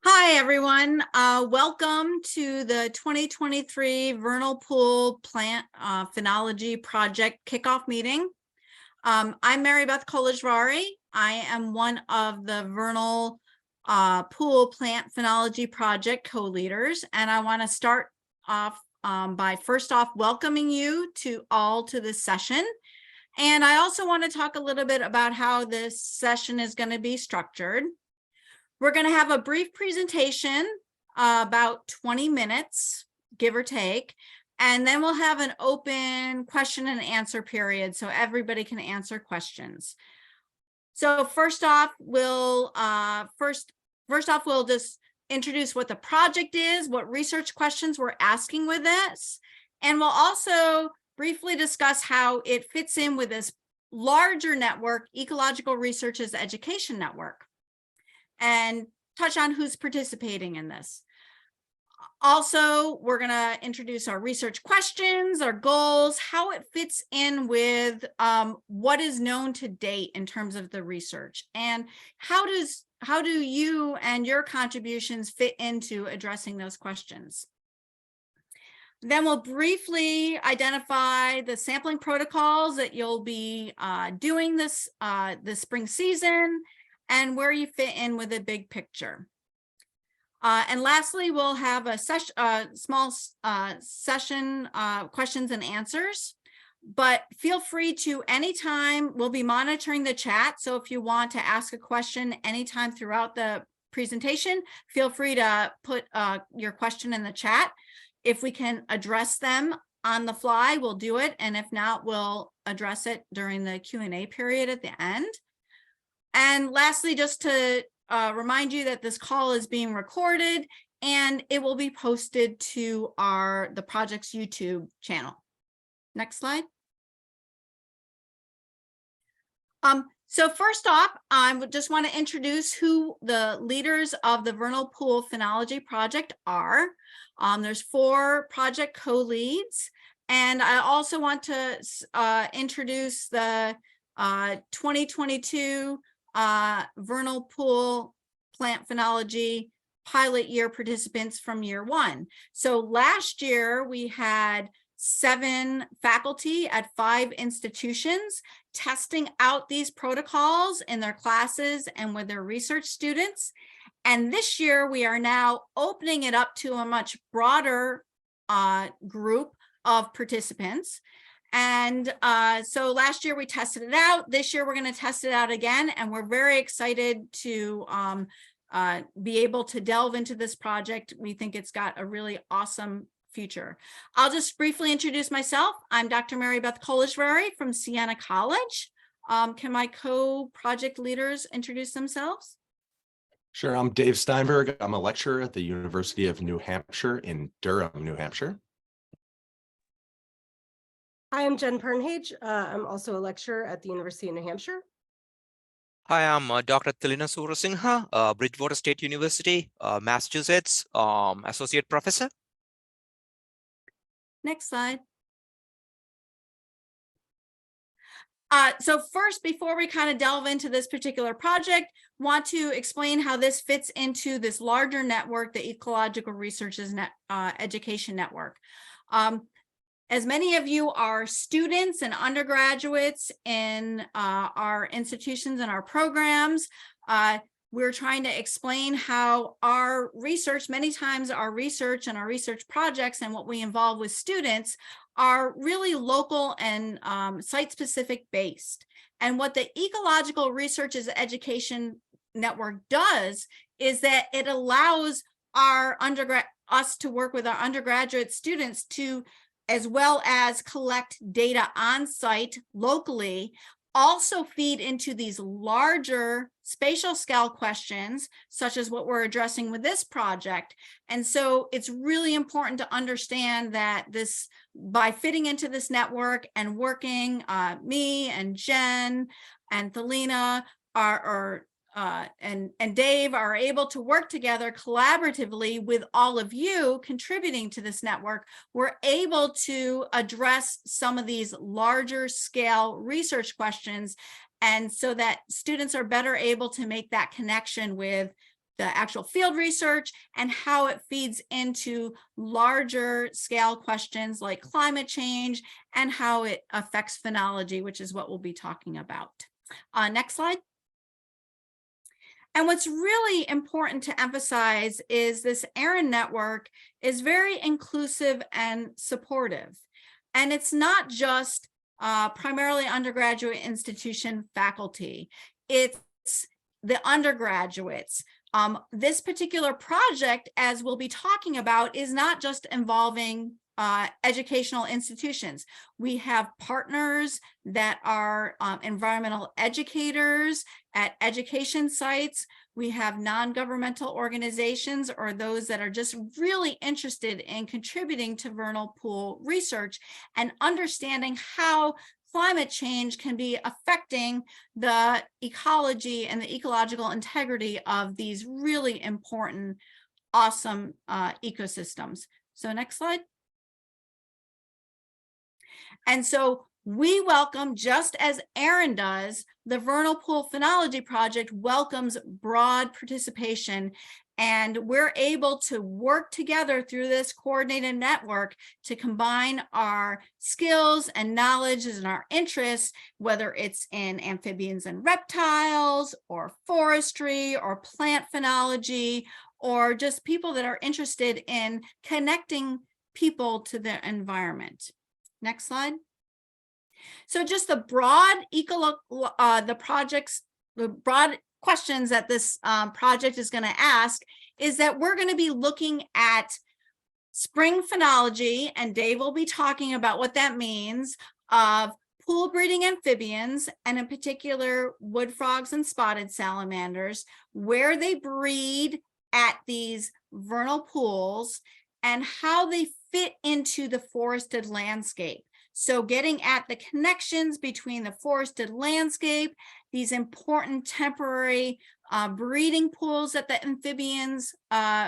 Hi, everyone. Welcome to the 2023 Vernal Pool Plant Phenology Project Kickoff Meeting. I'm Mary Beth Kolajvari. I am one of the Vernal Pool Plant Phenology Project co-leaders, and I want to start off by first off welcoming you all to this session. And I also want to talk a little bit about how this session is going to be structured. We're going to have a brief presentation, about 20 minutes, give or take, and then we'll have an open question and answer period so everybody can answer questions. So first off, we'll just introduce what the project is, what research questions we're asking with this, and we'll also briefly discuss how it fits in with this larger network, Ecological Researchers Education Network, and touch on who's participating in this. Also, we're going to introduce our research questions, our goals, how it fits in with what is known to date in terms of the research, and how do you and your contributions fit into addressing those questions. Then we'll briefly identify the sampling protocols that you'll be doing this spring season, and where you fit in with a big picture. And lastly, we'll have a small session, questions and answers, but feel free to anytime. We'll be monitoring the chat, so if you want to ask a question anytime throughout the presentation, feel free to put your question in the chat. If we can address them on the fly, we'll do it, and if not, we'll address it during the Q&A period at the end. And lastly, just to remind you that this call is being recorded and it will be posted to the project's YouTube channel. Next slide. So first off, I just want to introduce who the leaders of the Vernal Pool Phenology Project are. There's 4 project co-leads, and I also want to introduce the 2022 Vernal Pool Plant Phenology pilot year participants from year 1. So last year we had 7 faculty at 5 institutions testing out these protocols in their classes and with their research students. And this year we are now opening it up to a much broader group of participants. And so last year we tested it out. This year we're going to test it out again, and we're very excited to be able to delve into this project. We think it's got a really awesome future. I'll just briefly introduce myself. I'm Dr. Mary Beth Kolajvari from Siena College. Can my co-project leaders introduce themselves? Sure. I'm Dave Steinberg. I'm a lecturer at the University of New Hampshire in Durham, New Hampshire. Hi, I'm Jen Pernhage. I'm also a lecturer at the University of New Hampshire. Hi, I'm Dr. Tilina Surasinghe, Bridgewater State University, Massachusetts, Associate Professor. Next slide. So first, before we kind of delve into this particular project, want to explain how this fits into this larger network, the Ecological Researchers Education Network. As many of you are students and undergraduates in our institutions and our programs, we're trying to explain how our research, many times our research and our research projects and what we involve with students are really local and site-specific based. And what the Ecological Researchers Education Network does is that it allows us to work with our undergraduate students to, as well as collect data on site locally, also feed into these larger spatial scale questions, such as what we're addressing with this project. And so it's really important to understand that by fitting into this network and working, me and Jen and Thelina and Dave are able to work together collaboratively with all of you contributing to this network. We're able to address some of these larger scale research questions, and so that students are better able to make that connection with the actual field research and how it feeds into larger scale questions like climate change and how it affects phenology, which is what we'll be talking about. Next slide. And what's really important to emphasize is this EREN network is very inclusive and supportive. And it's not just primarily undergraduate institution faculty. It's the undergraduates. This particular project, as we'll be talking about, is not just involving educational institutions. We have partners that are environmental educators at education sites. We have non-governmental organizations or those that are just really interested in contributing to vernal pool research and understanding how climate change can be affecting the ecology and the ecological integrity of these really important, awesome ecosystems. So next slide. And so we welcome, just as EREN does, the Vernal Pool Phenology Project welcomes broad participation, and we're able to work together through this coordinated network to combine our skills and knowledge and our interests, whether it's in amphibians and reptiles, or forestry, or plant phenology, or just people that are interested in connecting people to the environment. Next slide. So just the broad the broad questions that this project is going to ask is that we're going to be looking at spring phenology, and Dave will be talking about what that means, of pool breeding amphibians, and in particular wood frogs and spotted salamanders, where they breed at these vernal pools and how they fit into the forested landscape. So getting at the connections between the forested landscape, these important temporary breeding pools that the amphibians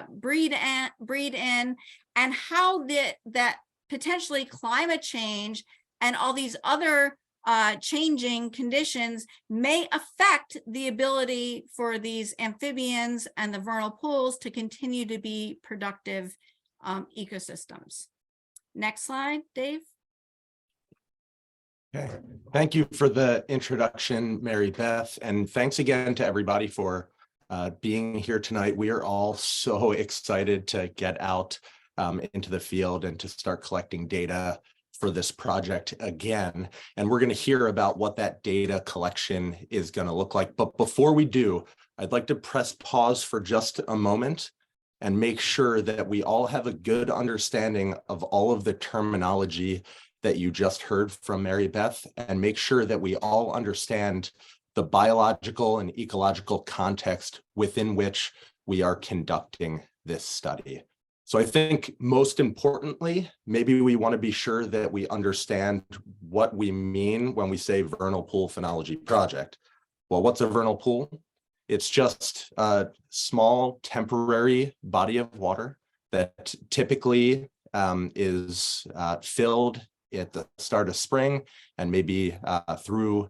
breed in, and how that potentially climate change and all these other changing conditions may affect the ability for these amphibians and the vernal pools to continue to be productive ecosystems. Next slide, Dave. Okay, thank you for the introduction, Mary Beth, and thanks again to everybody for being here tonight. We are all so excited to get out into the field and to start collecting data for this project again. And we're going to hear about what that data collection is going to look like. But before we do, I'd like to press pause for just a moment and make sure that we all have a good understanding of all of the terminology that you just heard from Mary Beth, and make sure that we all understand the biological and ecological context within which we are conducting this study. So I think most importantly, maybe we want to be sure that we understand what we mean when we say Vernal Pool Phenology Project. Well, what's a vernal pool? It's just a small temporary body of water that typically is filled at the start of spring and maybe through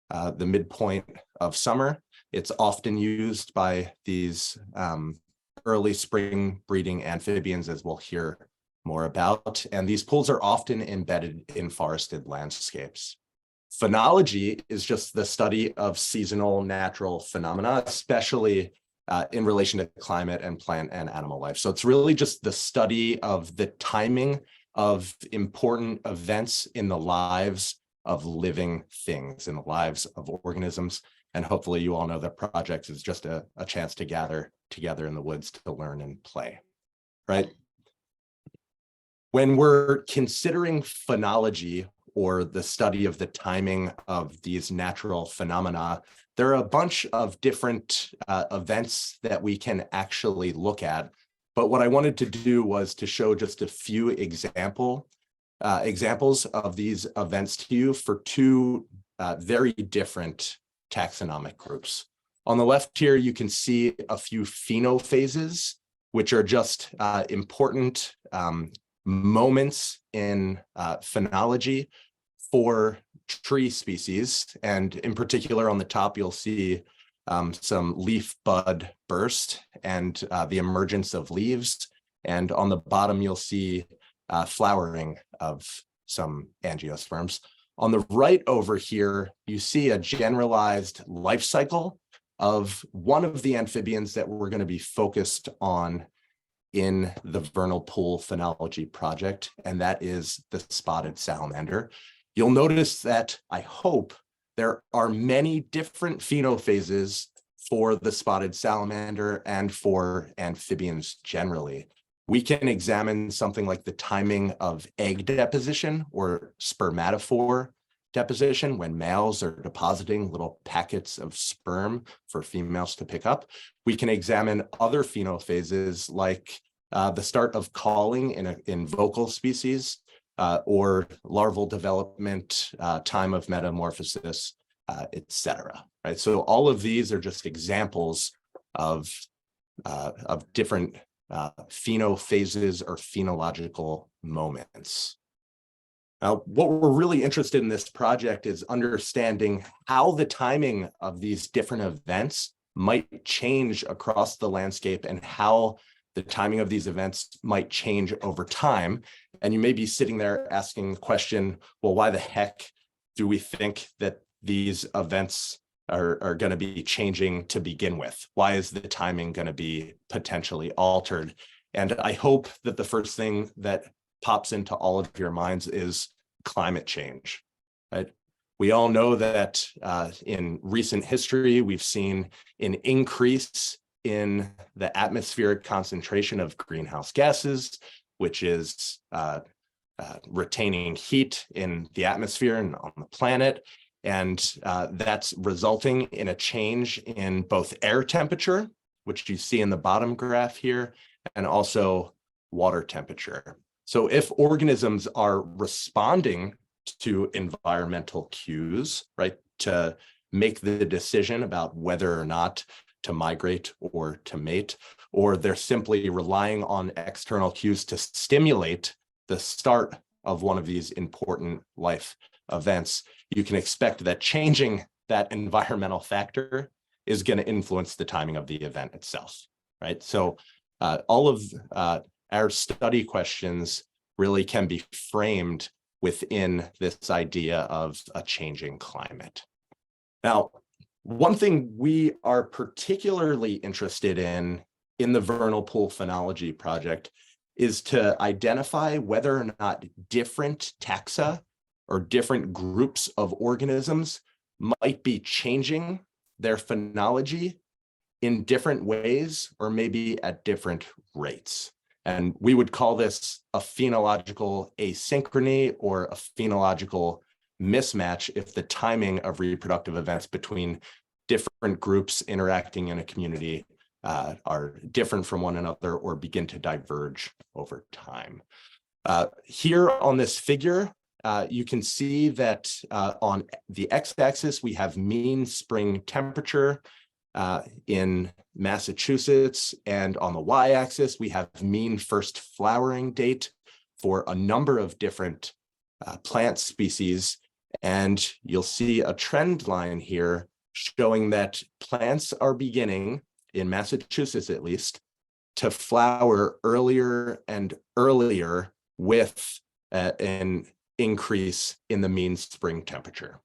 the midpoint of summer. It's often used by these early spring breeding amphibians, as we'll hear more about. And these pools are often embedded in forested landscapes. Phenology is just the study of seasonal natural phenomena, especially in relation to climate and plant and animal life. So it's really just the study of the timing of important events in the lives of living things, in the lives of organisms. And hopefully you all know that project is just a chance to gather together in the woods to learn and play, right? When we're considering phenology, or the study of the timing of these natural phenomena, there are a bunch of different events that we can actually look at. But what I wanted to do was to show just a few examples of these events to you for two very different taxonomic groups. On the left here, you can see a few phenophases, which are just important moments in phenology for tree species. And in particular, on the top, you'll see some leaf bud burst and the emergence of leaves. And on the bottom, you'll see flowering of some angiosperms. On the right over here, you see a generalized life cycle of one of the amphibians that we're going to be focused on in the vernal pool phenology project, and that is the spotted salamander. You'll notice that I hope there are many different phenophases for the spotted salamander and for amphibians generally. We can examine something like the timing of egg deposition or spermatophore deposition when males are depositing little packets of sperm for females to pick up. We can examine other phenophases like the start of calling in vocal species or larval development, time of metamorphosis, etc. Right? So all of these are just examples of different phenophases or phenological moments. Now, what we're really interested in this project is understanding how the timing of these different events might change across the landscape and how the timing of these events might change over time. And you may be sitting there asking the question, well, why the heck do we think that these events are going to be changing to begin with? Why is the timing going to be potentially altered? And I hope that the first thing that pops into all of your minds is climate change, right? We all know that in recent history, we've seen an increase in the atmospheric concentration of greenhouse gases, which is retaining heat in the atmosphere and on the planet. And that's resulting in a change in both air temperature, which you see in the bottom graph here, and also water temperature. So if organisms are responding to environmental cues, right, to make the decision about whether or not to migrate or to mate, or they're simply relying on external cues to stimulate the start of one of these important life events, you can expect that changing that environmental factor is going to influence the timing of the event itself, right? So all of our study questions really can be framed within this idea of a changing climate. Now, one thing we are particularly interested in the vernal pool phenology project is to identify whether or not different taxa or different groups of organisms might be changing their phenology in different ways or maybe at different rates. And we would call this a phenological asynchrony or a phenological mismatch if the timing of reproductive events between different groups interacting in a community are different from one another or begin to diverge over time. Here on this figure, you can see that on the x-axis, we have mean spring temperature in Massachusetts, and on the y-axis, we have mean first flowering date for a number of different plant species. And you'll see a trend line here showing that plants are beginning, in Massachusetts at least, to flower earlier and earlier with an increase in the mean spring temperature.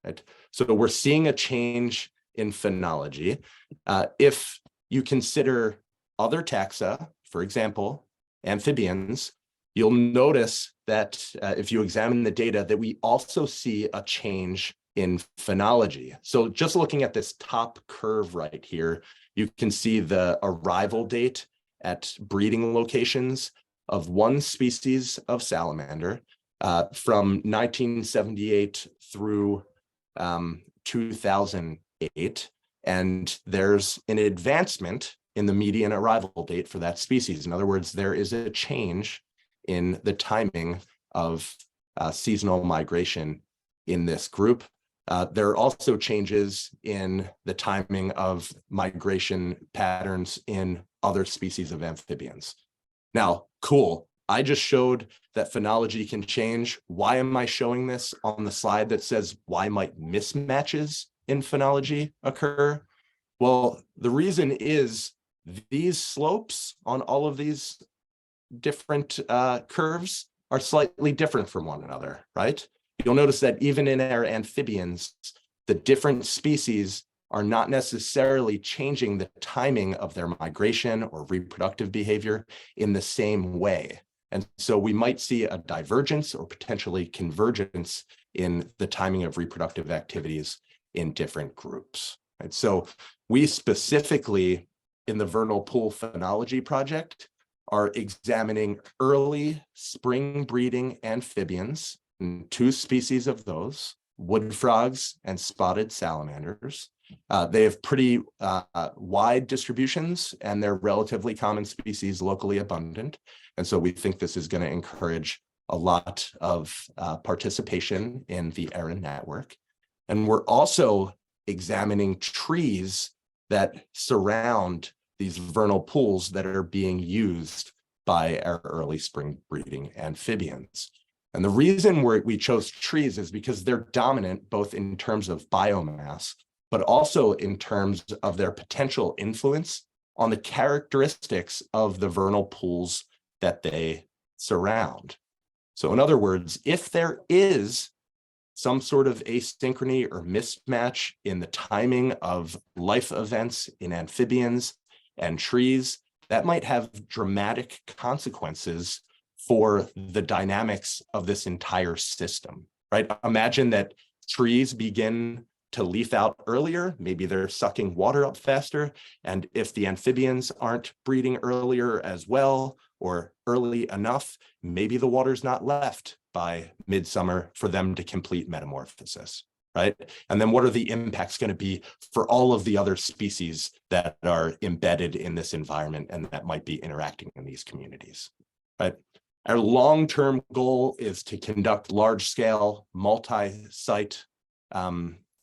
Right? So we're seeing a change in phenology. If you consider other taxa, for example, amphibians, you'll notice that if you examine the data, that we also see a change in phenology. So just looking at this top curve right here, you can see the arrival date at breeding locations of one species of salamander from 1978 through 2008. And there's an advancement in the median arrival date for that species. In other words, there is a change in the timing of seasonal migration in this group. There are also changes in the timing of migration patterns in other species of amphibians. Now, cool. I just showed that phenology can change. Why am I showing this on the slide that says why might mismatches in phenology occur? Well, the reason is these slopes on all of these different curves are slightly different from one another, right? You'll notice that even in our amphibians, the different species are not necessarily changing the timing of their migration or reproductive behavior in the same way. And so we might see a divergence or potentially convergence in the timing of reproductive activities in different groups. And so we specifically in the Vernal Pool Phenology project are examining early spring breeding amphibians, and 2 species of those, wood frogs and spotted salamanders. They have pretty wide distributions and they're relatively common species, locally abundant. And so we think this is going to encourage a lot of participation in the EREN network. And we're also examining trees that surround these vernal pools that are being used by our early spring breeding amphibians. And the reason we chose trees is because they're dominant both in terms of biomass, but also in terms of their potential influence on the characteristics of the vernal pools that they surround. So in other words, if there is some sort of asynchrony or mismatch in the timing of life events in amphibians and trees, that might have dramatic consequences for the dynamics of this entire system, right? Imagine that trees begin to leaf out earlier, maybe they're sucking water up faster, and if the amphibians aren't breeding earlier as well, or early enough, maybe the water's not left by midsummer for them to complete metamorphosis, right? And then what are the impacts going to be for all of the other species that are embedded in this environment and that might be interacting in these communities, right? Our long-term goal is to conduct large-scale, multi-site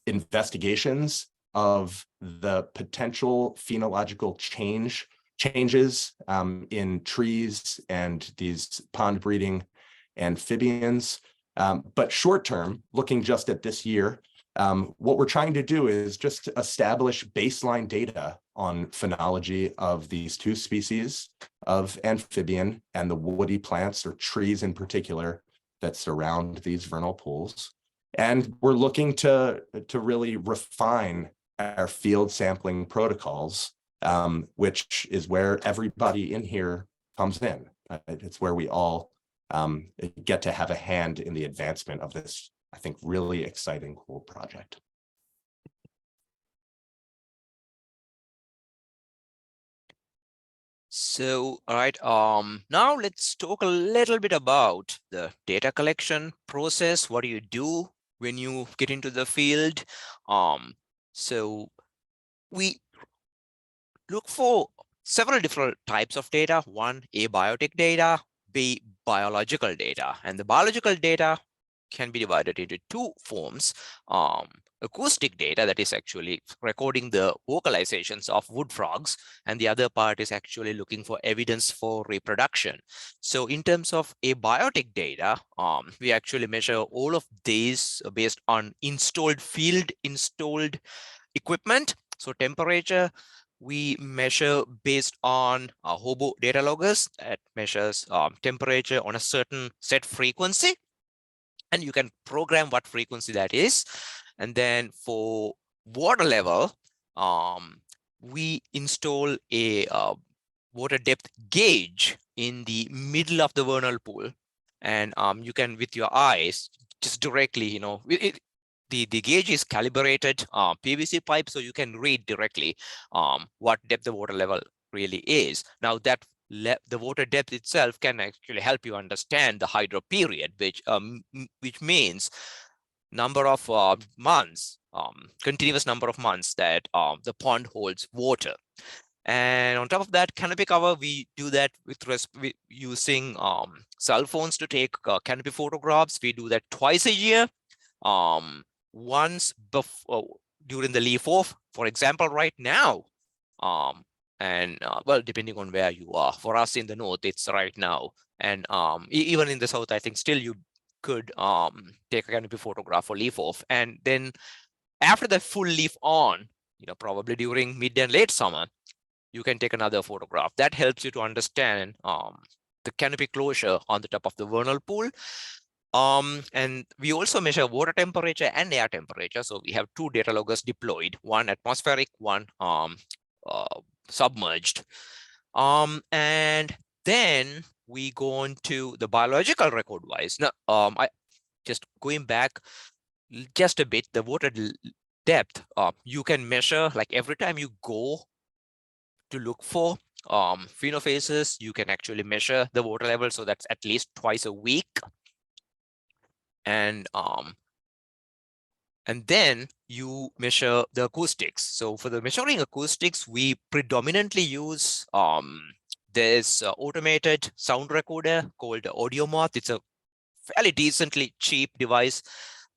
investigations of the potential phenological changes in trees and these pond breeding amphibians. But short term, looking just at this year, what we're trying to do is just establish baseline data on phenology of these 2 species of amphibian and the woody plants or trees in particular that surround these vernal pools. And we're looking to really refine our field sampling protocols, which is where everybody in here comes in. It's where we all get to have a hand in the advancement of this, I think, really exciting, cool project. So, all right, now let's talk a little bit about the data collection process. What do you do when you get into the field? So we look for several different types of data. One, abiotic data, B, biological data. And the biological data can be divided into 2 forms. Acoustic data, that is actually recording the vocalizations of wood frogs, and the other part is actually looking for evidence for reproduction. So in terms of abiotic data, we actually measure all of these based on installed equipment. So temperature, we measure based on hobo data loggers that measures temperature on a certain set frequency. And you can program what frequency that is. And then for water level, we install a water depth gauge in the middle of the vernal pool. And you can, with your eyes, just directly, the gauge is calibrated PVC pipe, so you can read directly what depth the water level really is. Now that the water depth itself can actually help you understand the hydro period, which means number of months, continuous number of months that the pond holds water. And on top of that, canopy cover, we do that with using cell phones to take canopy photographs. We do that twice a year. Once before, during the leaf off, for example, right now, well, depending on where you are. For us in the north, it's right now, and even in the south, I think still you could take a canopy photograph for leaf off, and then after the full leaf on, probably during mid and late summer, you can take another photograph. That helps you to understand the canopy closure on the top of the vernal pool. And we also measure water temperature and air temperature. So we have two data loggers deployed, one atmospheric, one submerged. And then we go on to the biological record wise. Now, I just going back just a bit, the water depth, you can measure like every time you go to look for phenophases, you can actually measure the water level. So that's at least twice a week. And then you measure the acoustics. So for the measuring acoustics, we predominantly use this automated sound recorder called AudioMoth. It's a fairly decently cheap device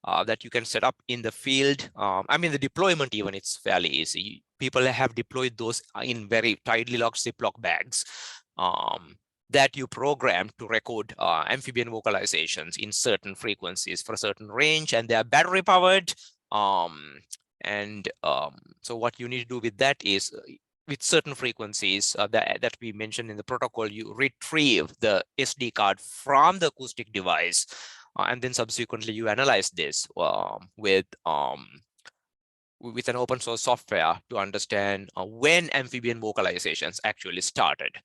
that you can set up in the field. I mean, the deployment even, it's fairly easy. People have deployed those in very tightly locked Ziploc bags that you program to record amphibian vocalizations in certain frequencies for a certain range, and they are battery powered. So what you need to do with that is with certain frequencies that we mentioned in the protocol, you retrieve the SD card from the acoustic device, and then subsequently you analyze this with an open source software to understand when amphibian vocalizations actually started.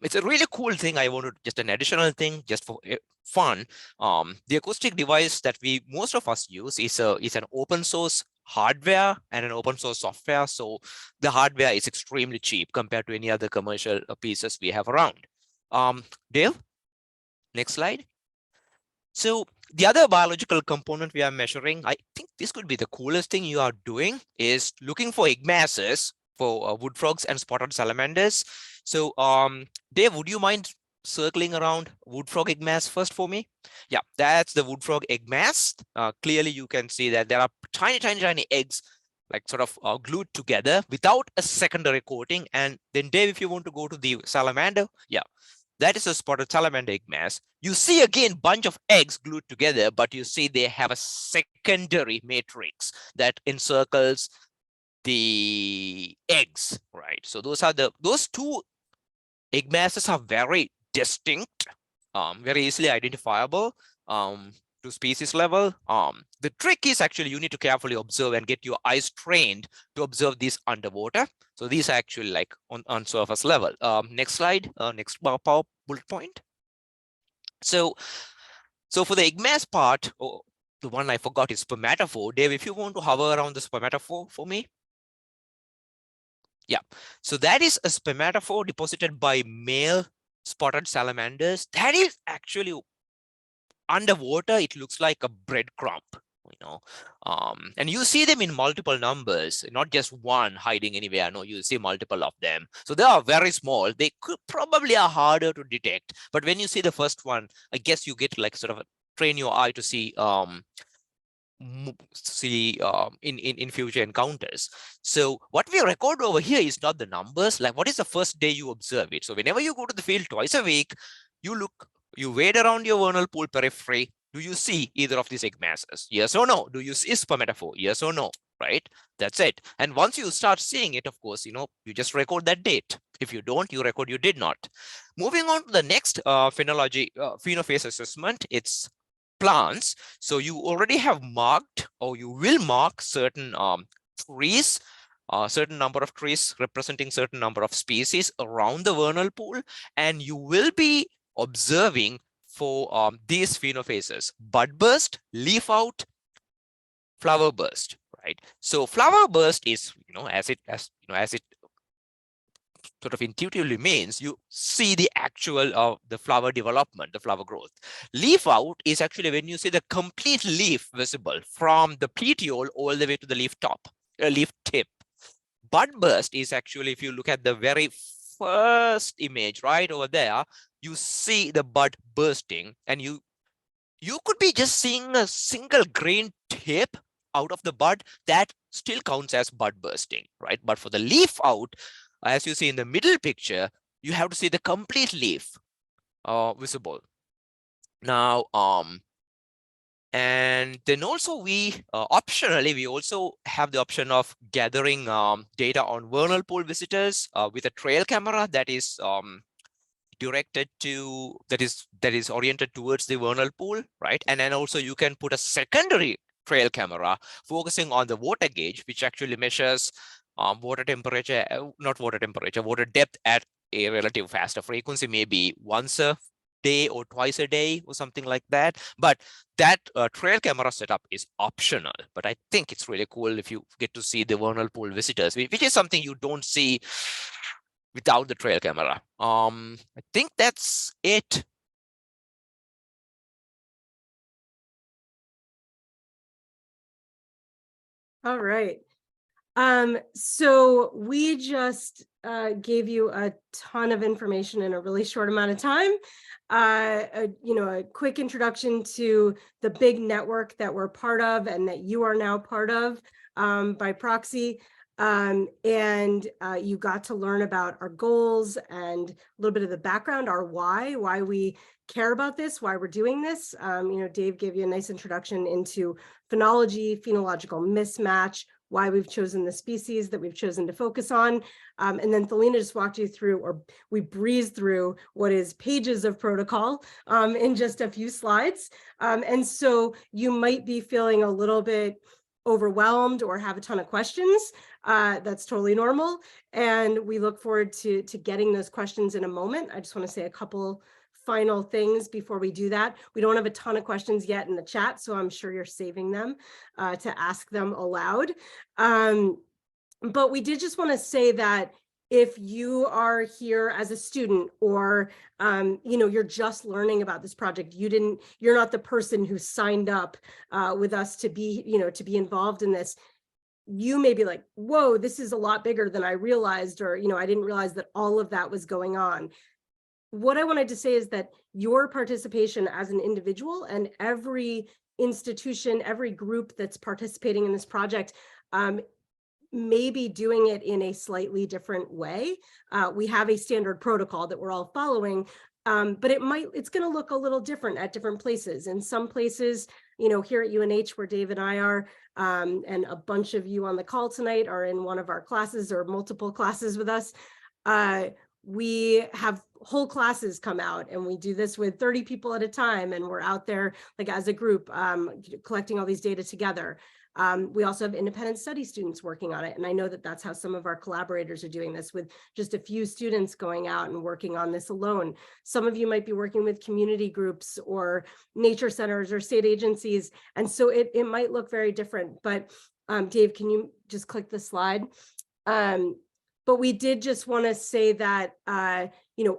It's a really cool thing. I wanted just an additional thing just for fun. The acoustic device that most of us use is an open source hardware and an open source software. So the hardware is extremely cheap compared to any other commercial pieces we have around. Dave, next slide. So the other biological component we are measuring, I think this could be the coolest thing you are doing, is looking for egg masses for wood frogs and spotted salamanders. So Dave, would you mind circling around wood frog egg mass first for me? Yeah, that's the wood frog egg mass. Clearly you can see that there are tiny eggs like sort of glued together without a secondary coating. And then Dave, if you want to go to the salamander, yeah, that is a spotted salamander egg mass. You see again bunch of eggs glued together, but you see they have a secondary matrix that encircles the eggs, right? So those two egg masses are very distinct, very easily identifiable to species level. The trick is actually you need to carefully observe and get your eyes trained to observe these underwater. So these are actually like on surface level. Next slide, next power bullet point. So for the egg mass part, the one I forgot is spermatophore. Dave, if you want to hover around the spermatophore for me. Yeah, so that is a spermatophore deposited by male spotted salamanders. That is actually underwater. It looks like a breadcrumb, and you see them in multiple numbers, not just one hiding anywhere. No, you see multiple of them. So they are very small. They could probably are harder to detect. But when you see the first one, I guess you get like sort of train your eye to see in future encounters. So what we record over here is not the numbers, like what is the first day you observe it. So whenever you go to the field twice a week, you wade around your vernal pool periphery. Do you see either of these egg masses? Yes or no? Do you see spermatophore? Yes or no? Right? That's it. And once you start seeing it, of course, you just record that date. If you don't, you record you did not. Moving on to the next phenology phenophase assessment, it's plants. So you already have marked, or you will mark certain trees, a certain number of trees representing certain number of species around the vernal pool, and you will be observing for these phenophases: bud burst, leaf out, flower burst. Right. So flower burst is, as it sort of intuitively means, you see the actual the flower development, the flower growth. Leaf out is actually when you see the complete leaf visible from the petiole all the way to the leaf tip. Bud burst is actually, if you look at the very first image right over there, you see the bud bursting, and you could be just seeing a single grain tip out of the bud. That still counts as bud bursting, right? But for the leaf out, as you see in the middle picture, you have to see the complete leaf visible. Now, And then also we optionally, we also have the option of gathering data on vernal pool visitors with a trail camera that is directed to, that is oriented towards the vernal pool, right? And then also you can put a secondary trail camera focusing on the water gauge, which actually measures water temperature, not water temperature, water depth at a relative faster frequency, maybe once a day or twice a day or something like that. But that trail camera setup is optional. But I think it's really cool if you get to see the vernal pool visitors, which is something you don't see without the trail camera. I think that's it. All right. So we just gave you a ton of information in a really short amount of time. A quick introduction to the big network that we're part of and that you are now part of by proxy. And you got to learn about our goals and a little bit of the background, our why we care about this, why we're doing this. Dave gave you a nice introduction into phenology, phenological mismatch, why we've chosen the species that we've chosen to focus on. And then Thelina just walked you through, or we breezed through what is pages of protocol in just a few slides. And so you might be feeling a little bit overwhelmed or have a ton of questions. That's totally normal. And we look forward to getting those questions in a moment. I just want to say a couple final things before we do that. We don't have a ton of questions yet in the chat, so I'm sure you're saving them to ask them aloud. But we did just want to say that if you are here as a student or you're just learning about this project, you're not the person who signed up with us to be involved in this. You may be like, whoa, this is a lot bigger than I realized, or I didn't realize that all of that was going on. What I wanted to say is that your participation as an individual and every institution, every group that's participating in this project may be doing it in a slightly different way. We have a standard protocol that we're all following, but it's going to look a little different at different places. In some places, here at UNH where Dave and I are, and a bunch of you on the call tonight are in one of our classes or multiple classes with us. We have whole classes come out, and we do this with 30 people at a time, and we're out there like as a group collecting all these data together. We also have independent study students working on it, and I know that that's how some of our collaborators are doing this, with just a few students going out and working on this alone. Some of you might be working with community groups or nature centers or state agencies, and so it might look very different. But Dave, can you just click the slide? But we did just want to say that,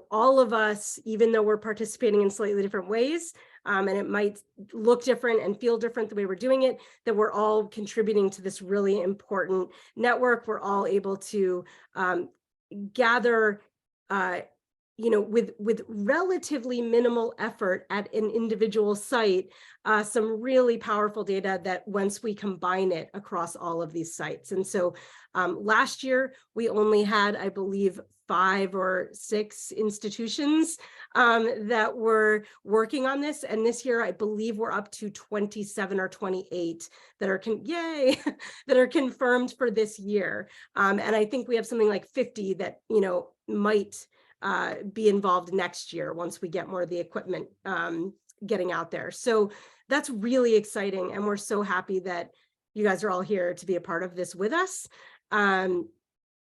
all of us, even though we're participating in slightly different ways, and it might look different and feel different the way we're doing it, that we're all contributing to this really important network. We're all able to gather, with relatively minimal effort at an individual site, some really powerful data that once we combine it across all of these sites. And so last year, we only had, I believe, 5 or 6 institutions that were working on this. And this year, I believe we're up to 27 or 28 that are, that are confirmed for this year. And I think we have something like 50 that, might be involved next year once we get more of the equipment getting out there. So that's really exciting. And we're so happy that you guys are all here to be a part of this with us.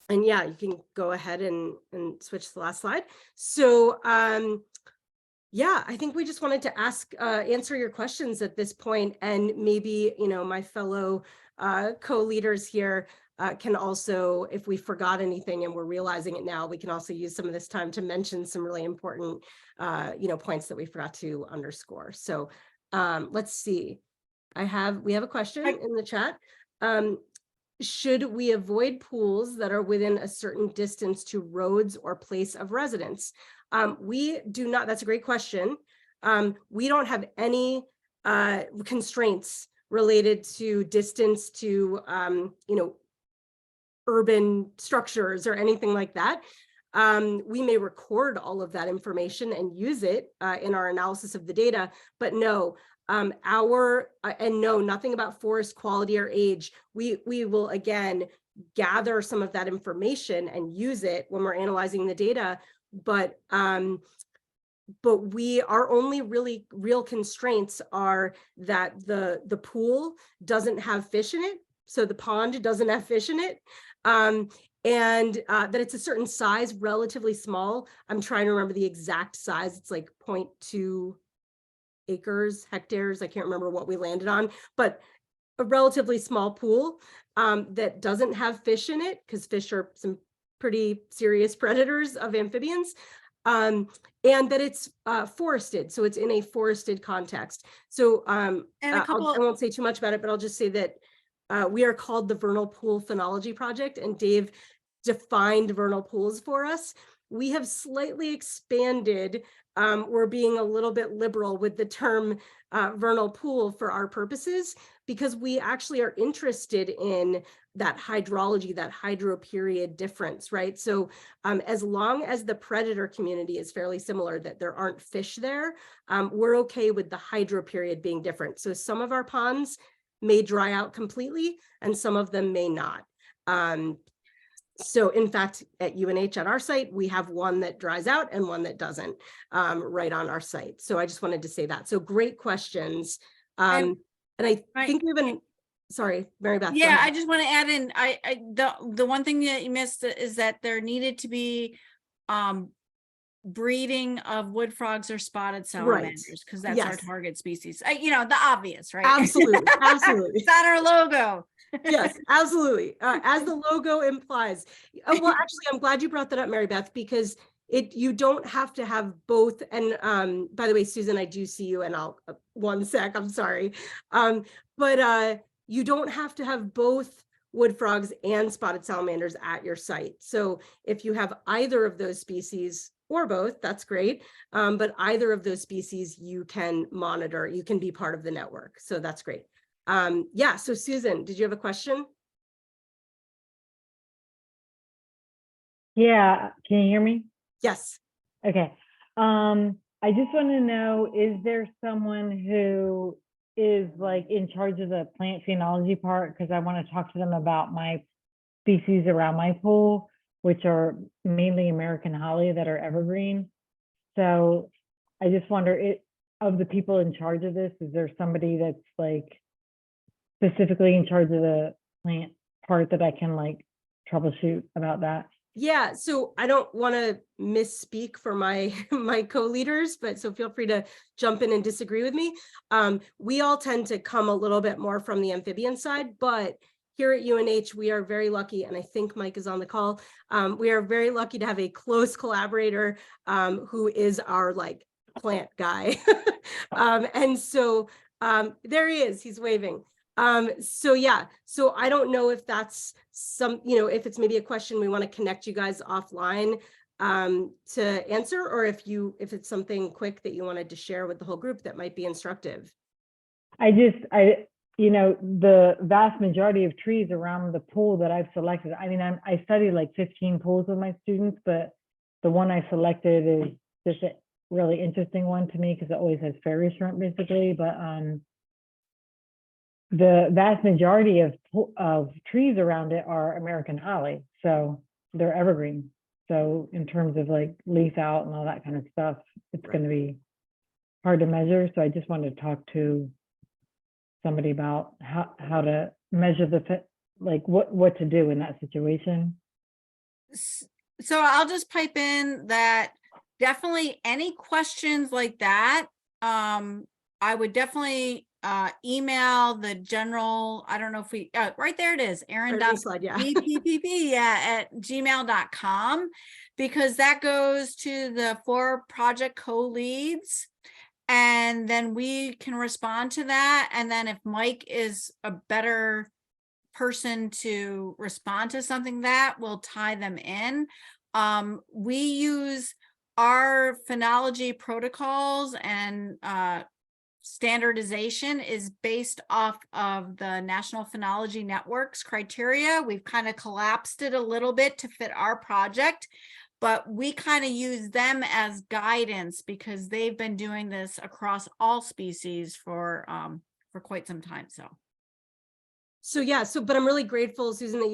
And yeah, you can go ahead and switch to the last slide. So yeah, I think we just wanted to answer your questions at this point, and maybe, my fellow co-leaders here can also, if we forgot anything and we're realizing it now, we can also use some of this time to mention some really important, points that we forgot to underscore. So let's see. We have a question in the chat. Should we avoid pools that are within a certain distance to roads or place of residence? We do not. That's a great question. We don't have any constraints related to distance to, urban structures or anything like that. We may record all of that information and use it in our analysis of the data, but no, and know nothing about forest quality or age. We will again gather some of that information and use it when we're analyzing the data, but our only really real constraints are that the pool doesn't have fish in it, so the pond doesn't have fish in it, and that it's a certain size, relatively small. I'm trying to remember the exact size. It's like 0.2 hectares. I can't remember what we landed on, but a relatively small pool that doesn't have fish in it, because fish are some pretty serious predators of amphibians. And that it's forested, so it's in a forested context. So I won't say too much about it, but I'll just say that we are called the Vernal Pool Phenology Project, and Dave defined vernal pools for us. We have slightly expanded. We're being a little bit liberal with the term vernal pool for our purposes, because we actually are interested in that hydrology, that hydroperiod difference, right? So as long as the predator community is fairly similar, that there aren't fish there, we're okay with the hydroperiod being different. So some of our ponds may dry out completely and some of them may not. So in fact, at UNH at our site, we have one that dries out and one that doesn't, right on our site. So I just wanted to say that. So great questions. And I think we've been, sorry, Mary Beth. Yeah, I just want to add in, the one thing that you missed is that there needed to be breeding of wood frogs or spotted salamanders, because that's our target species. You know, the obvious, right? Absolutely, absolutely. It's on our logo. Yes, absolutely. As the logo implies. Well, actually, I'm glad you brought that up, Mary Beth, because you don't have to have both. And by the way, Susan, I do see you, and I'll one sec, I'm sorry. But you don't have to have both wood frogs and spotted salamanders at your site. So if you have either of those species or both, that's great. But either of those species you can monitor, you can be part of the network. So that's great. Yeah, so Susan, did you have a question? Yeah, can you hear me? Yes. Okay. I just want to know, is there someone who is like in charge of the plant phenology part? Because I want to talk to them about my species around my pool, which are mainly American holly that are evergreen. So I just wonder, of the people in charge of this, is there somebody that's like specifically in charge of the plant part that I can like troubleshoot about that? Yeah, so I don't want to misspeak for my co-leaders, but so feel free to jump in and disagree with me. We all tend to come a little bit more from the amphibian side, but here at UNH, we are very lucky, and I think Mike is on the call. We are very lucky to have a close collaborator who is our like plant guy. And so there he is, he's waving. So yeah, so I don't know if that's if it's maybe a question we want to connect you guys offline to answer, or if it's something quick that you wanted to share with the whole group that might be instructive. The vast majority of trees around the pool that I've selected, I mean, I studied like 15 pools with my students, but the one I selected is just a really interesting one to me because it always has fairy shrimp basically, but the vast majority of trees around it are American holly, so they're evergreen. So in terms of like leaf out and all that kind of stuff, it's going to be hard to measure. So I just wanted to talk to somebody about how to measure what to do in that situation. So I'll just pipe in that definitely any questions like that, I would definitely email the general, I don't know if we, right there it is, EREN.VPPP at gmail.com, because that goes to the 4 project co-leads. And then we can respond to that. And then if Mike is a better person to respond to something that, we'll tie them in. We use our phenology protocols and standardization is based off of the National Phenology Network's criteria. We've kind of collapsed it a little bit to fit our project, but we kind of use them as guidance because they've been doing this across all species for quite some time. So yeah, but I'm really grateful, Susan, that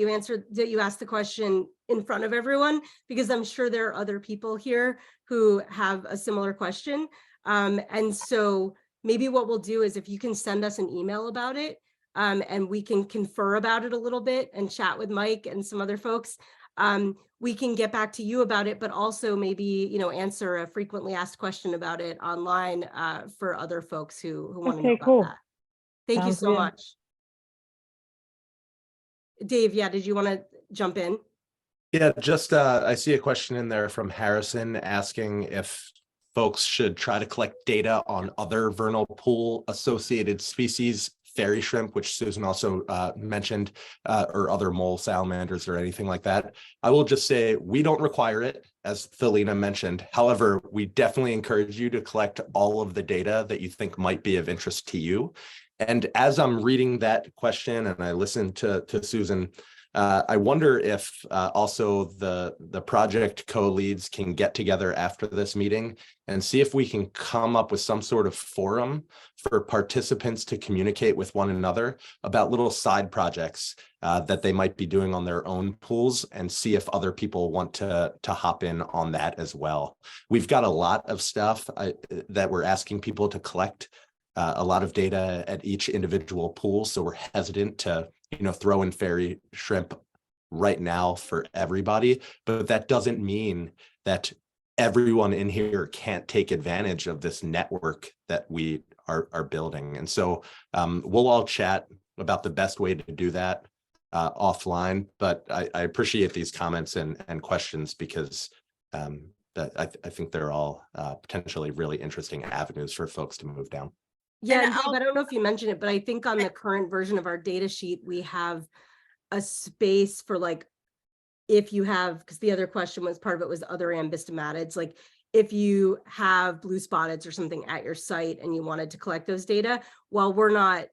you asked the question in front of everyone, because I'm sure there are other people here who have a similar question. And so maybe what we'll do is if you can send us an email about it, and we can confer about it a little bit and chat with Mike and some other folks. We can get back to you about it, but also maybe, answer a frequently asked question about it online for other folks who want to know about cool. that. Thank you Sounds so good. much. Dave, yeah, did you want to jump in? Yeah, just I see a question in there from Harrison asking if folks should try to collect data on other vernal pool associated species, fairy shrimp, which Susan also mentioned, or other mole salamanders or anything like that. I will just say we don't require it, as Thelina mentioned. However, we definitely encourage you to collect all of the data that you think might be of interest to you. And as I'm reading that question and I listen to Susan, I wonder if also the project co-leads can get together after this meeting and see if we can come up with some sort of forum for participants to communicate with one another about little side projects that they might be doing on their own pools, and see if other people want to hop in on that as well. We've got a lot of stuff that we're asking people to collect, a lot of data at each individual pool, so we're hesitant to throw in fairy shrimp right now for everybody, but that doesn't mean that everyone in here can't take advantage of this network that we are building. And so we'll all chat about the best way to do that offline, but I appreciate these comments and questions, because I think they're all potentially really interesting avenues for folks to move down. Yeah, And Dave, I don't know if you mentioned it, but I think on the current version of our data sheet, we have a space for if you have, because the other question was part of it was other ambystomatids, if you have blue spotteds or something at your site and you wanted to collect those data, while we're not,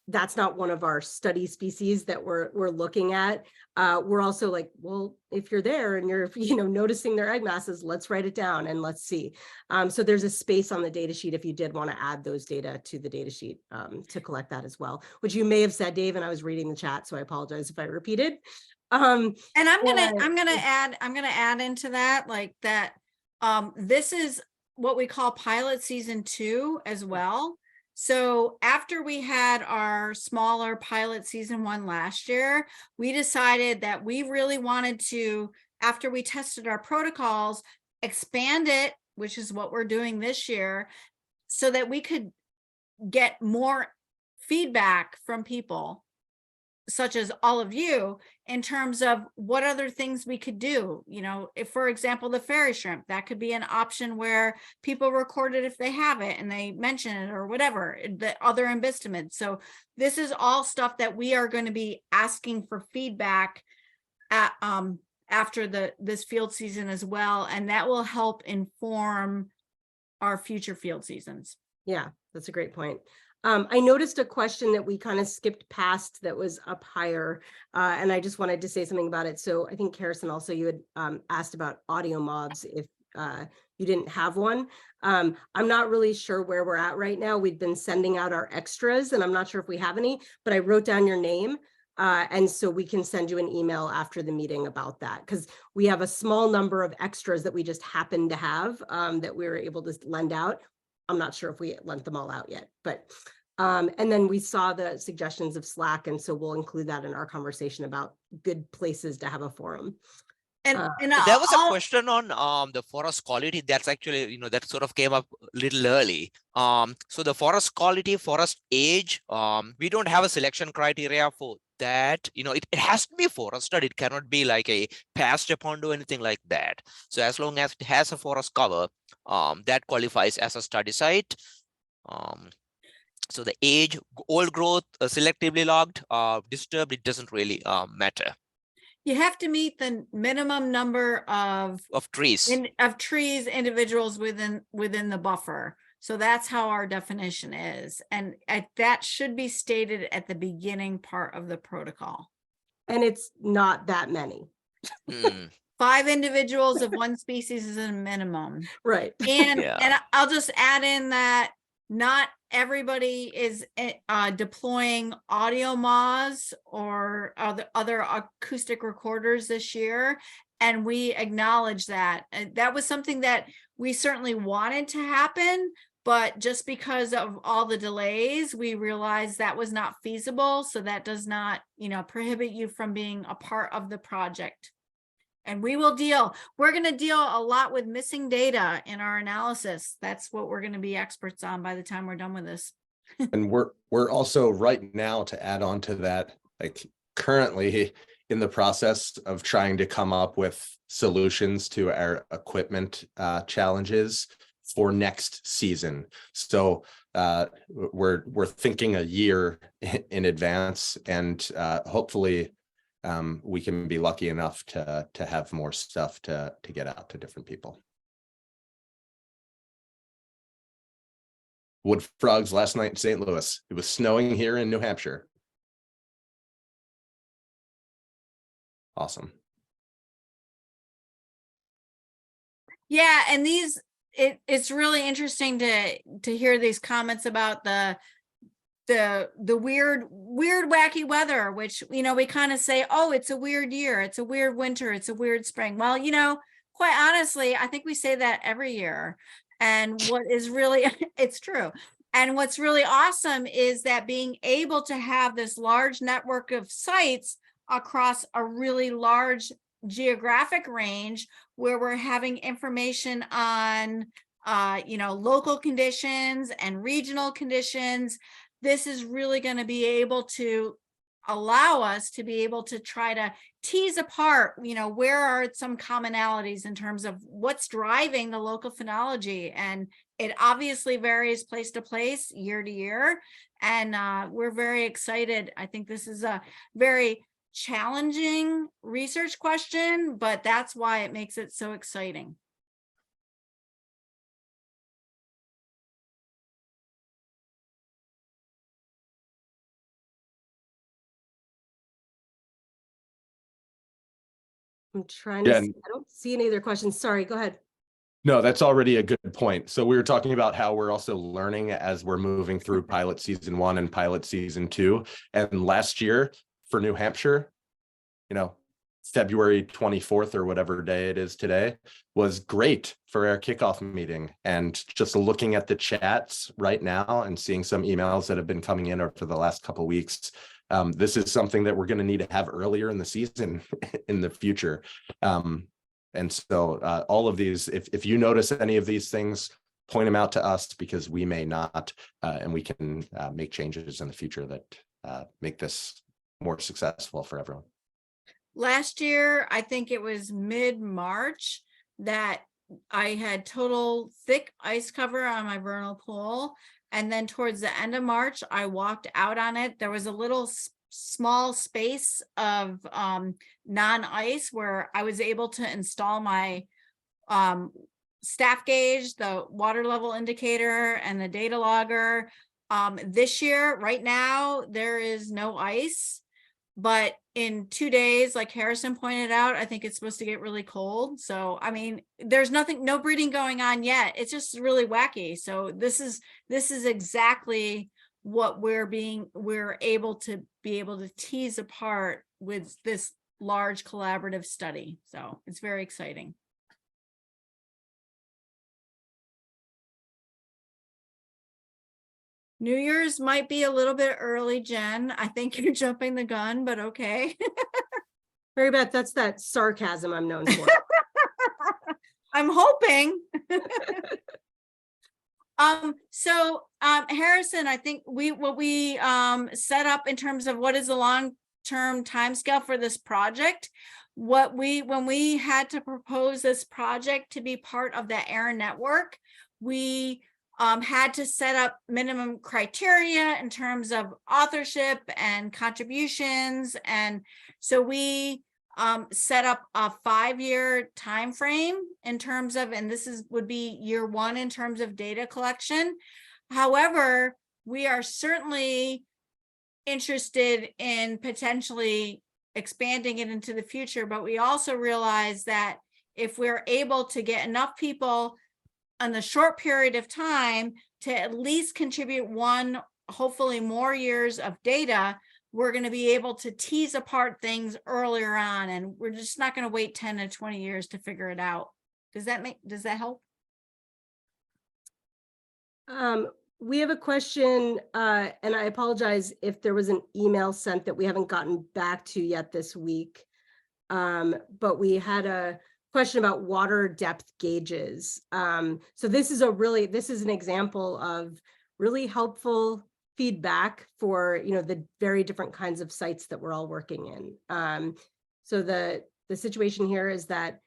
that's not one of our study species that we're looking at. We're also well, if you're there and you're noticing their egg masses, let's write it down and let's see. So there's a space on the data sheet if you did want to add those data to the data sheet to collect that as well, which you may have said, Dave, and I was reading the chat, so I apologize if I repeated. And I'm gonna add into that, this is what we call pilot season 2 as well. So after we had our smaller pilot season 1 last year, we decided that we really wanted to, after we tested our protocols, expand it, which is what we're doing this year, so that we could get more feedback from people, such as all of you, in terms of what other things we could do. If, for example, the fairy shrimp, that could be an option where people record it if they have it and they mention it or whatever, the other ambystamids. So this is all stuff that we are going to be asking for feedback at after this field season as well, and that will help inform our future field seasons. Yeah, that's a great point. I noticed a question that we kind of skipped past that was up higher, and I just wanted to say something about it. So I think, Harrison, also you had asked about audio mobs if you didn't have one. I'm not really sure where we're at right now. We've been sending out our extras, and I'm not sure if we have any, but I wrote down your name. And so we can send you an email after the meeting about that, because we have a small number of extras that we just happen to have that we were able to lend out. I'm not sure if we lent them all out yet, but and then we saw the suggestions of Slack, and so we'll include that in our conversation about good places to have a forum. And there was a question on the forest quality. That's actually, that sort of came up a little early. So the forest quality, forest age, we don't have a selection criteria for that. It has to be forested. It cannot be like a pasture pond or anything like that. So as long as it has a forest cover, that qualifies as a study site. So the age, old growth, selectively logged, disturbed, it doesn't really matter. You have to meet the minimum number of trees individuals within the buffer. So that's how our definition is, and that should be stated at the beginning part of the protocol. And it's not that many. 5 individuals of one species is a minimum. Right. And Yeah. and I'll just add in that not everybody is deploying audio mods or other acoustic recorders this year, and we acknowledge that. And that was something that we certainly wanted to happen, but just because of all the delays, we realized that was not feasible. So that does not, prohibit you from being a part of the project. And we're going to deal a lot with missing data in our analysis. That's what we're going to be experts on by the time we're done with this. And we're also right now, to add on to that, like currently in the process of trying to come up with solutions to our equipment challenges for next season. So we're thinking a year in advance, and hopefully we can be lucky enough to have more stuff to get out to different people. Wood frogs last night in St. Louis. It was snowing here in New Hampshire. Awesome. Yeah, and it's really interesting to hear these comments about the weird wacky weather, which we kind of say, oh, it's a weird year, it's a weird winter, it's a weird spring. Well, quite honestly, I think we say that every year. And what is really, it's true. And what's really awesome is that being able to have this large network of sites across a really large geographic range, where we're having information on local conditions and regional conditions. This is really going to be able to allow us to be able to try to tease apart, where are some commonalities in terms of what's driving the local phenology. And it obviously varies place to place, year to year. And we're very excited. I think this is a very challenging research question, but that's why it makes it so exciting. I'm trying to Yeah, see. I don't see any other questions. Sorry, go ahead. no, that's already a good point. So we were talking about how we're also learning as we're moving through pilot season 1 and pilot season 2. And last year for New Hampshire, February 24th or whatever day it is today was great for our kickoff meeting. And just looking at the chats right now and seeing some emails that have been coming in over the last couple of weeks, this is something that we're going to need to have earlier in the season in the future. And so all of these, if you notice any of these things, point them out to us, because we may not, and we can make changes in the future that make this more successful for everyone. Last year, I think it was mid-March that I had total thick ice cover on my vernal pool. And then towards the end of March, I walked out on it. There was a little small space of non-ice where I was able to install my staff gauge, the water level indicator, and the data logger. This year, right now, there is no ice. But in 2 days, like Harrison pointed out, I think it's supposed to get really cold. So, I mean, there's no breeding going on yet. It's just really wacky. So this is exactly what we're able to tease apart with this large collaborative study. So it's very exciting. New Year's might be a little bit early, Jen. I think you're jumping the gun, but okay. Mary Beth, that's that sarcasm I'm known for. I'm hoping. So Harrison, I think what we set up in terms of what is the long-term timescale for this project, when we had to propose this project to be part of the EREN network, we had to set up minimum criteria in terms of authorship and contributions. And so we set up a 5-year time frame in terms of, and would be year 1 in terms of data collection. However, we are certainly interested in potentially expanding it into the future, but we also realize that if we're able to get enough people on the short period of time to at least contribute one, hopefully more years of data, we're going to be able to tease apart things earlier on, and we're just not going to wait 10 to 20 years to figure it out. Does that help? We have a question, and I apologize if there was an email sent that we haven't gotten back to yet this week. But we had a question about water depth gauges. So this is an example of really helpful feedback for, the very different kinds of sites that we're all working in. So the situation here is that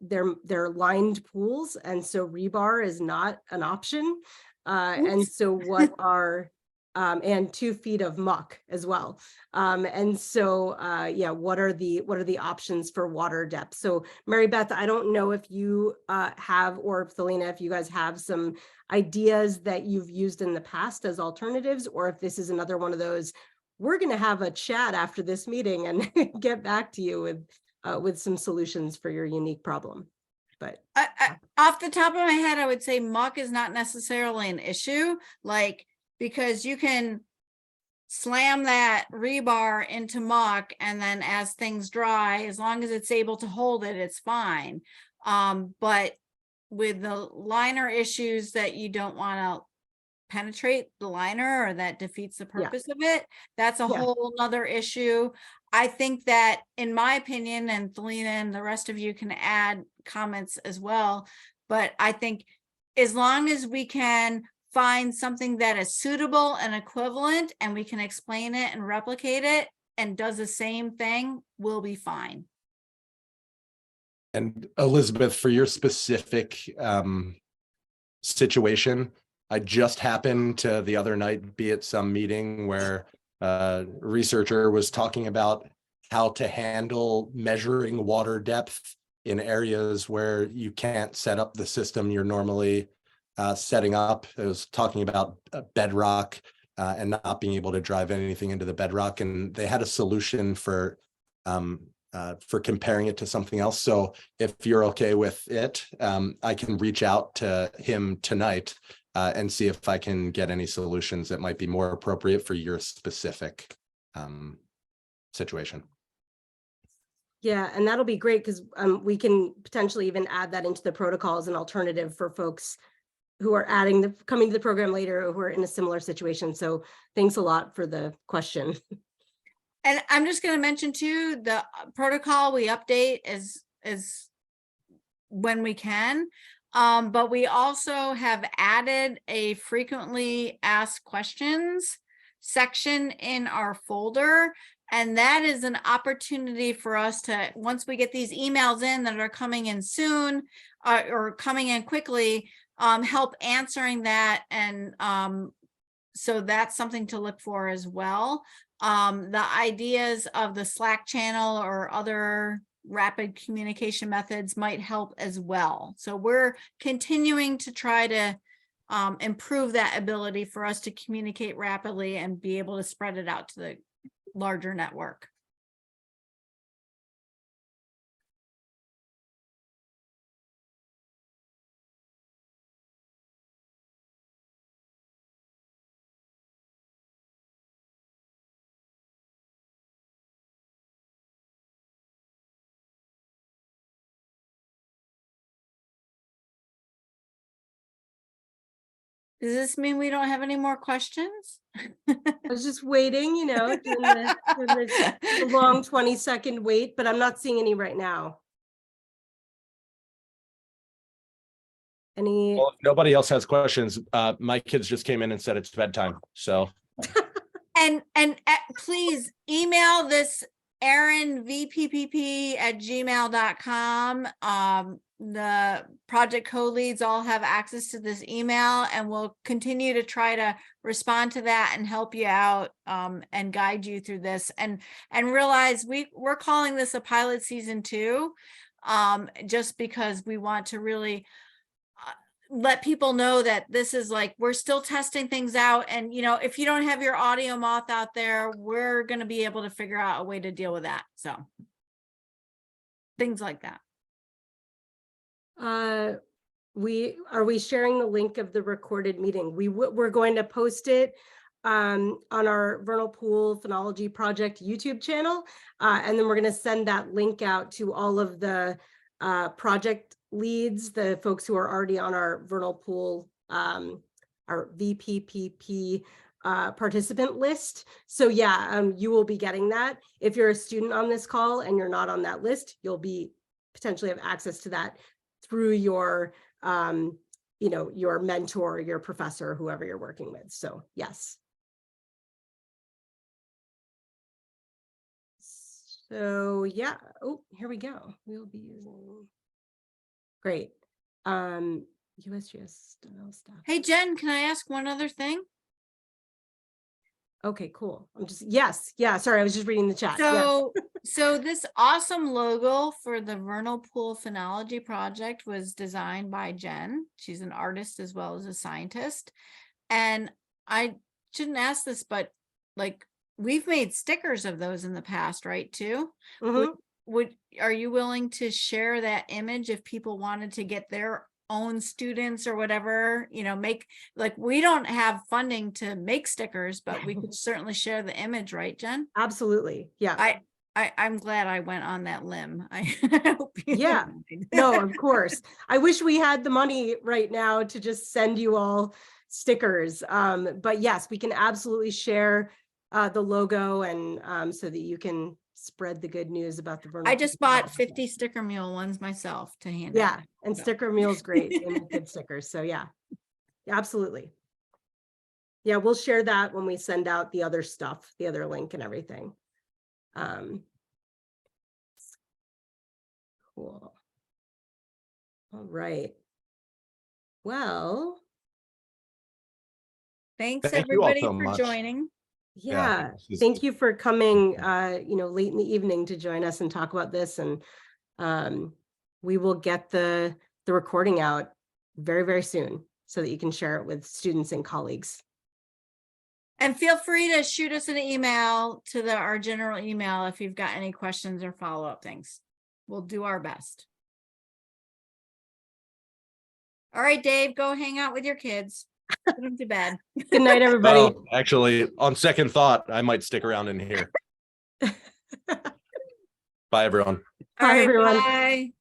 they're lined pools, and so rebar is not an option. And so what are and 2 feet of muck as well. And so yeah, what are the options for water depth? So Mary Beth, I don't know if you have, or Thelina, if you guys have some ideas that you've used in the past as alternatives, or if this is another one of those, we're going to have a chat after this meeting and get back to you with some solutions for your unique problem. But off the top of my head, I would say muck is not necessarily an issue, because you can slam that rebar into muck, and then as things dry, as long as it's able to hold it, it's fine. But with the liner issues that you don't want to penetrate the liner, or that defeats the purpose of it, that's a whole nother issue. I think that, in my opinion, and Thelina and the rest of you can add comments as well, but I think as long as we can find something that is suitable and equivalent, and we can explain it and replicate it and does the same thing, we'll be fine. And Elizabeth, for your specific situation, I just happened to the other night be at some meeting where a researcher was talking about how to handle measuring water depth in areas where you can't set up the system you're normally setting up. It was talking about bedrock and not being able to drive anything into the bedrock, and they had a solution for comparing it to something else. So if you're okay with it, I can reach out to him tonight and see if I can get any solutions that might be more appropriate for your specific situation. Yeah, and that'll be great, because we can potentially even add that into the protocol as an alternative for folks who are coming to the program later, or who are in a similar situation. So thanks a lot for the question. And I'm just going to mention too, the protocol we update as when we can, but we also have added a frequently asked questions section in our folder. And that is an opportunity for us to, once we get these emails in that are coming in soon or coming in quickly, help answering that. And so that's something to look for as well. The ideas of the Slack channel or other rapid communication methods might help as well. So we're continuing to try to improve that ability for us to communicate rapidly and be able to spread it out to the larger network. Does this mean we don't have any more questions? I was just waiting, doing the long 20-second wait, but I'm not seeing any right now. Any? Well, if nobody else has questions, my kids just came in and said it's bedtime. So And please email this EREN VPPP@gmail.com. The project co-leads all have access to this email, and we'll continue to try to respond to that and help you out and guide you through this. And realize we're calling this a pilot season 2, just because we want to really let people know that this is like, we're still testing things out. And, you know, if you don't have your audio moth out there, we're going to be able to figure out a way to deal with that. So things like that. Are we sharing the link of the recorded meeting? We're going to post it on our Vernal Pool Phenology Project YouTube channel. And then we're going to send that link out to all of the project leads, the folks who are already on our Vernal Pool, our VPPP participant list. So yeah, you will be getting that. If you're a student on this call and you're not on that list, you'll be potentially have access to that through your, you know, your mentor, your professor, whoever you're working with. So yes. So yeah, oh, here we go. We'll be using, great. USGS style stuff. Hey, Jen, can I ask one other thing? Okay, cool. I'm just, yes. Yeah. Sorry. I was just reading the chat. Yes. So, so this awesome logo for the Vernal Pool Phenology Project was designed by Jen. She's an artist as well as a scientist. And I shouldn't ask this, but like, we've made stickers of those in the past, right, too? Mhm. Are you willing to share that image if people wanted to get their own students or whatever, you know, make, like, we don't have funding to make stickers, but we could certainly share the image, right, Jen? Absolutely. Yeah. I'm glad I went on that limb. I hope you Yeah. don't mind. No, of course. I wish we had the money right now to just send you all stickers. But yes, we can absolutely share the logo and so that you can spread the good news about the Vernal I Pool just bought Phenology. 50 sticker mule ones myself to hand Yeah, out. and So. Sticker Meal's great. They make good stickers. So yeah, absolutely. Yeah, we'll share that when we send out the other stuff, the other link and everything. Cool. All right. Well, Thanks Thank you all everybody so for much. joining. yeah, this is- thank you for coming, you know, late in the evening to join us and talk about this. And we will get the recording out very, very soon so that you can share it with students and colleagues. And feel free to shoot us an email to our general email if you've got any questions or follow-up things. We'll do our best. All right, Dave, go hang out with your kids. Put them to bed. Good night, everybody. Well, actually, on second thought, I might stick around in here. Bye, everyone. All right, everyone. bye.